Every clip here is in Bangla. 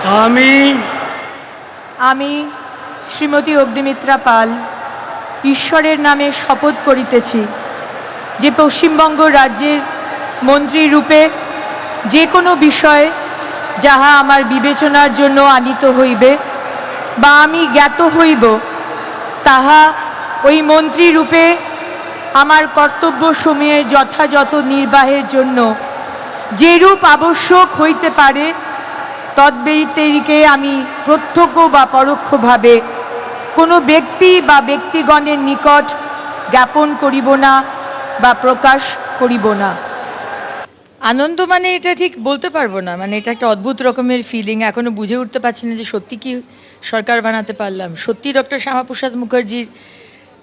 আমি আমি শ্রীমতী অগ্নিমিত্রা পাল ঈশ্বরের নামে শপথ করিতেছি যে পশ্চিমবঙ্গ রাজ্যের মন্ত্রী রূপে যে কোনো বিষয় যাহা আমার বিবেচনার জন্য আনিত হইবে বা আমি জ্ঞাত হইব তাহা ওই মন্ত্রী রূপে আমার কর্তব্যসমূহের যথাযথ নির্বাহের জন্য যেরূপ আবশ্যক হইতে পারে তদ্ব্যতিরিকে আমি প্রত্যক্ষ বা পরোক্ষভাবে কোনো ব্যক্তি বা ব্যক্তিগণের নিকট জ্ঞাপন করিব না বা প্রকাশ করিব না। আনন্দ মানে এটা ঠিক বলতে পারবো না, মানে এটা একটা অদ্ভুত রকমের ফিলিং। এখনো বুঝে উঠতে পারছি না যে সত্যি কি সরকার বানাতে পারলাম। সত্যি ডক্টর শ্যামাপ্রসাদ মুখার্জির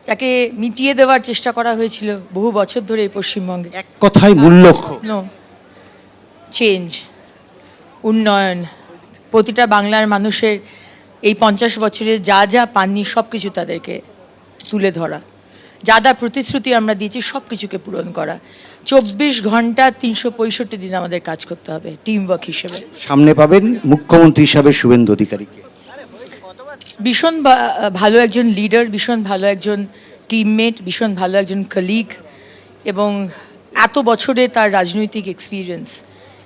তাকে মিটিয়ে দেওয়ার চেষ্টা করা হয়েছিল বহু বছর ধরে এই পশ্চিমবঙ্গে। এক কথায় মূল লক্ষ্য চেঞ্জ, উন্নয়ন, প্রতিটা বাংলার মানুষের এই 50 বছরে যা যা পাননি সব কিছু তাদেরকে তুলে ধরা, যা যা প্রতিশ্রুতি আমরা দিয়েছি সব কিছুকে পূরণ করা। 24 ঘন্টা 365 দিন আমাদের কাজ করতে হবে টিম ওয়ার্ক হিসেবে। সামনে পাবেন মুখ্যমন্ত্রী হিসাবে শুভেন্দু অধিকারীকে। ভীষণ ভালো একজন লিডার, ভীষণ ভালো একজন টিমমেট, ভীষণ ভালো একজন কলিগ, এবং এত বছরে তার রাজনৈতিক এক্সপিরিয়েন্স,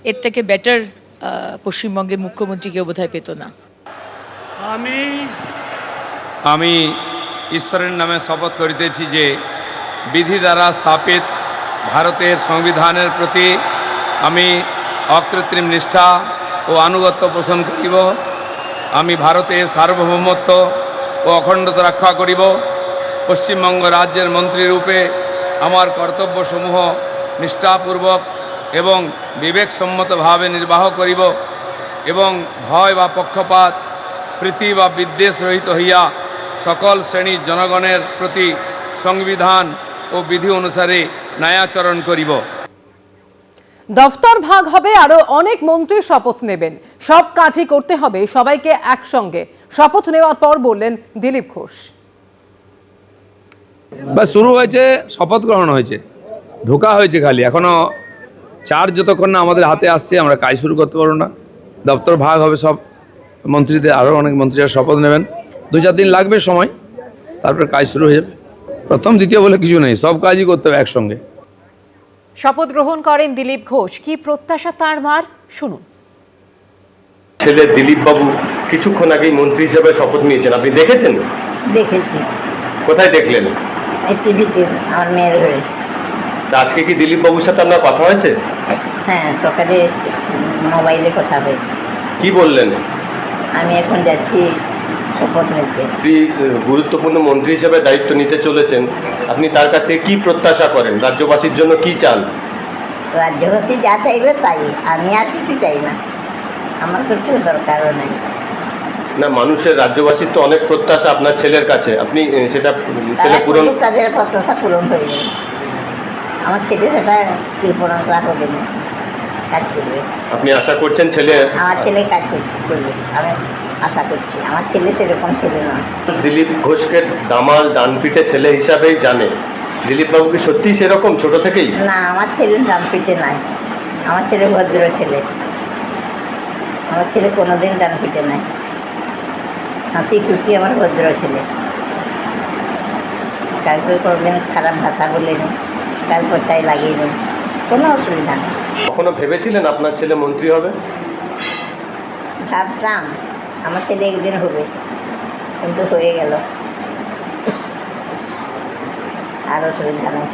এর থেকে বেটার পশ্চিমবঙ্গের মুখ্যমন্ত্রী কেউ বোধহয় পেত না। আমি ঈশ্বরের নামে শপথ করিতেছি যে বিধি দ্বারা স্থাপিত ভারতের সংবিধানের প্রতি আমি অকৃত্রিম নিষ্ঠা ও আনুগত্য পোষণ করিব। আমি ভারতের সার্বভৌমত্ব ও অখণ্ডতা রক্ষা করিব। পশ্চিমবঙ্গ রাজ্যের মন্ত্রীরূপে আমার কর্তব্যসমূহ নিষ্ঠাপূর্বক এবং বিবেকসম্মতভাবে নির্বাহ করিব এবং ভয় বা পক্ষপাত প্রীতি বা বিদ্বেষ রহিত হইয়া সকল শ্রেণীর জনগণের প্রতি সংবিধান ও বিধি অনুসারে ন্যায়াচরণ করিব। দফতর ভাগ হবে, আরো অনেক মন্ত্রী শপথ নেবেন। সব কাজই করতে হবে সবাইকে একসঙ্গে। শপথ নেওয়ার পর বললেন দিলীপ ঘোষ। বা শুরু হয়েছে, শপথ গ্রহণ হয়েছে, ঢোকা হয়েছে, খালি এখনো চার্জ যতক্ষণ না আমাদের হাতে আসছে আমরা কাজ শুরু করতে পারবো না। দপ্তর ভাগ হবে, সব মন্ত্রীদের, আরও অনেক মন্ত্রীরা শপথ নেবেন। 2-4 দিন লাগবে সময়, তারপরে কাজ শুরু হয়ে যাবে। প্রথম দ্বিতীয় বলে কিছু নেই, সব কাজই করতে হবে একসঙ্গে। শপথ গ্রহণ করেন দিলীপ ঘোষ। কি প্রত্যাশা তার মার, শুনুন। ছেলে দিলীপ বাবু কিছুক্ষণ আগেই মন্ত্রী হিসেবে শপথ নিয়েছেন, আপনি দেখেছেন? দেখেছি, কোথায় দেখলেন? টিভিতে, আমার মেয়ের ঘরে। তা আজকে কি দিলীপ বাবুর সাথে আপনার কথা হয়েছে? হ্যাঁ, সকালে মোবাইলে কথা হয়েছে। কি বললেন? আমি এখন যাচ্ছি শপথ নিতে। আপনি গুরুত্বপূর্ণ মন্ত্রী হিসেবে দায়িত্ব নিতে চলেছেন, আপনি তার কাছ থেকে কি প্রত্যাশা করেন? রাজ্যবাসীর জন্য কি চান? রাজ্যবাসী যা চাইবে তাই, আমি আর কিছু চাই না, আমার কিছু দরকারও নেই। না, মানুষের, রাজ্যবাসীর তো অনেক প্রত্যাশা আপনার ছেলের কাছে, আপনি সেটা ছেলে পূরণ, তাদের প্রত্যাশা পূরণ হয়ে যাবে। আমার ছেলে সেটা পূরণ করা হবে না, কাজ করবে। আপনি আশা করছেন ছেলে? আমার ছেলে কাজ করবে, আমি আশা করছি। আমার ছেলে সেরকম ছেলে না। দিলীপ ঘোষকে দামাল ডানপিটে ছেলে হিসাবেই জানে। দিলীপ বাবু কি সত্যি সেরকম ছোট থেকেই? না, আমার ছেলে ডানপিটে নাই, আমার ছেলে ভদ্র ছেলে। আমার ছেলে কোনোদিন ডানপিটে নাই, হাসি খুশি আমার ভদ্র ছেলে। কাউকে কোনোদিন খারাপ ভাষা বলেনি, কার কথায় লাগিয়ে কোনো অসুবিধা নেই। কখনো ভেবেছিলেন আপনার ছেলে মন্ত্রী হবে? ভাবতাম আমার ছেলে একদিন হবে, কিন্তু হয়ে গেল, আর অসুবিধা নেই।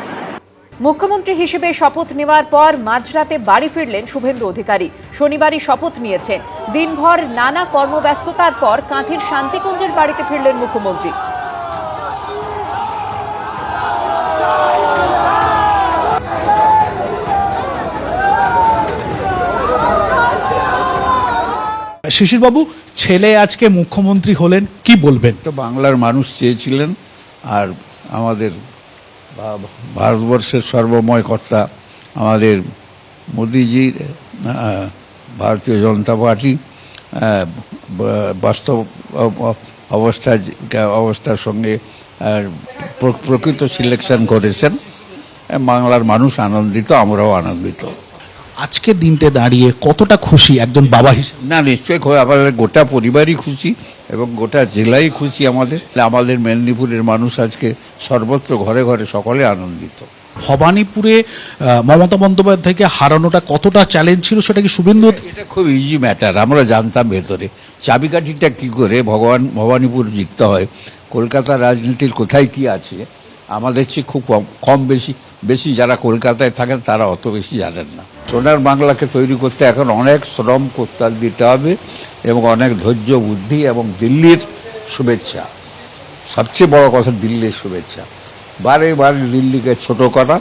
মুখ্যমন্ত্রী হিসেবে শপথ নেওয়ার পর মাঝরাতে বাড়ি ফিরলেন শুভেন্দু অধিকারী। শনিবারই শপথ নিয়েছেন। দিনভর নানা কর্মব্যস্ততার পর কাঁথির শান্তিকুঞ্জের বাড়িতে ফিরলেন মুখ্যমন্ত্রী। শিশিরবাবু, ছেলে আজকে মুখ্যমন্ত্রী হলেন, কি বলবেন? তো বাংলার মানুষ চেয়েছিলেন, আর আমাদের ভারতবর্ষের সর্বময় কর্তা আমাদের মোদিজির ভারতীয় জনতা পার্টি বাস্তব অবস্থার সঙ্গে প্রকৃত সিলেকশন করেছেন। বাংলার মানুষ আনন্দিত, আমরাও আনন্দিত। আজকের দিনটা দাঁড়িয়ে কতটা খুশি একজন বাবা হিসেবে? না, নিশ্চয়ই আমাদের গোটা পরিবারই খুশি এবং গোটা জেলাই খুশি। আমাদের মেদিনীপুরের মানুষ আজকে সর্বত্র ঘরে ঘরে সকলে আনন্দিত। ভবানীপুরে মমতা বন্দ্যোপাধ্যায়কে হারানোটা কতটা চ্যালেঞ্জ ছিল সেটা কি শুভেন্দু? এটা খুব ইজি ম্যাটার, আমরা জানতাম ভেতরে চাবিকাঠিটা কি করে ভবানীপুর জিততে হয়। কলকাতার রাজনীতির কোথায় কি আছে আমাদের চেয়ে খুব কম বেশি যারা কলকাতায় থাকেন তারা অত বেশি জানেন না। সোনার বাংলাকে তৈরি করতে এখন অনেক শ্রম করতে দিতে হবে এবং অনেক ধৈর্য বুদ্ধি এবং দিল্লির শুভেচ্ছা, সবচেয়ে বড় কথা দিল্লির শুভেচ্ছা। বারে দিল্লিকে ছোট করা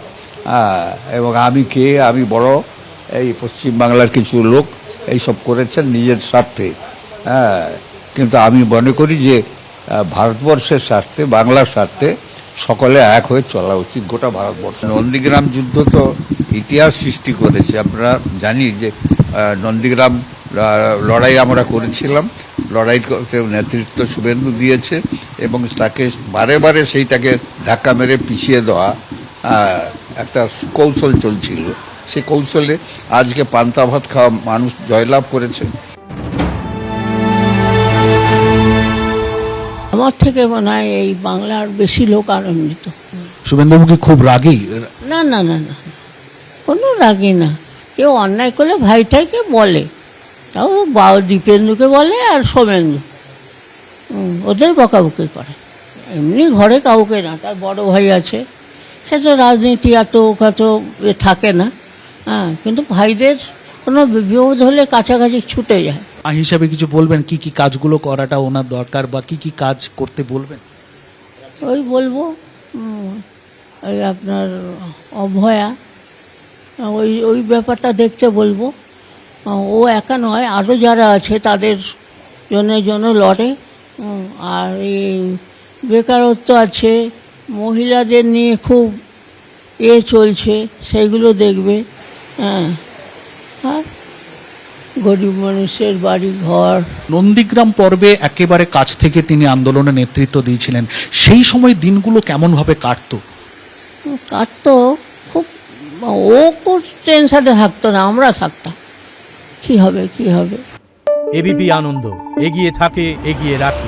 এবং আমি বড়, এই পশ্চিমবাংলার কিছু লোক এইসব করেছেন নিজের স্বার্থে। কিন্তু আমি মনে করি যে ভারতবর্ষের স্বার্থে, বাংলার স্বার্থে সকলে এক হয়ে চলা উচিত গোটা ভারতবর্ষ। নন্দীগ্রাম যুদ্ধ তো ইতিহাস সৃষ্টি করেছে। আমরা জানি যে নন্দীগ্রাম লড়াই আমরা করেছিলাম, লড়াই করতে নেতৃত্ব শুভেন্দু দিয়েছে এবং তাকে বারে সেইটাকে ধাক্কা মেরে পিছিয়ে দেওয়া একটা কৌশল চলছিল। সেই কৌশলে আজকে পান্তা ভাত খাওয়া মানুষ জয়লাভ করেছে। আমার থেকে মনে হয় এই বাংলার বেশি লোক আনন্দিত। শুভেন্দুবাবু কি খুব রাগী? না না না না, কোনো রাগি না। কেউ অন্যায় করলে ভাইটাইকে বলে, তাও দীপেন্দুকে বলে আর সোমেন্দু ওদের বকাবকি করে, এমনি ঘরে কাউকে না। তার বড় ভাই আছে, সে তো রাজনীতি এত থাকে না, কিন্তু ভাইদের কোনো বিপদ হলে কাছাকাছি ছুটে যায়। হিসাবে কিছু বলবেন কি কি কাজগুলো করাটা ওনার দরকার বা কি কি কাজ করতে বলবেন? ওই বলবো ওই আপনার অভয়া, ওই ব্যাপারটা দেখতে বলবো। ও একা নয়, আরও যারা আছে তাদের জন্য লড়ে। আর এই বেকারত্ব আছে, মহিলাদের নিয়ে খুব চলছে, সেইগুলো দেখবে। আর গরিব মানুষের বাড়ি ঘর। নন্দীগ্রাম পর্বে একেবারে কাছ থেকে তিনি আন্দোলনে নেতৃত্ব দিয়েছিলেন, সেই সময় দিনগুলো কেমনভাবে কাটতো? খুব, ও খুব টেনশনে থাকতো না, আমরা থাকতাম কি হবে। এবিপি আনন্দ এগিয়ে থাকে, এগিয়ে রাখে।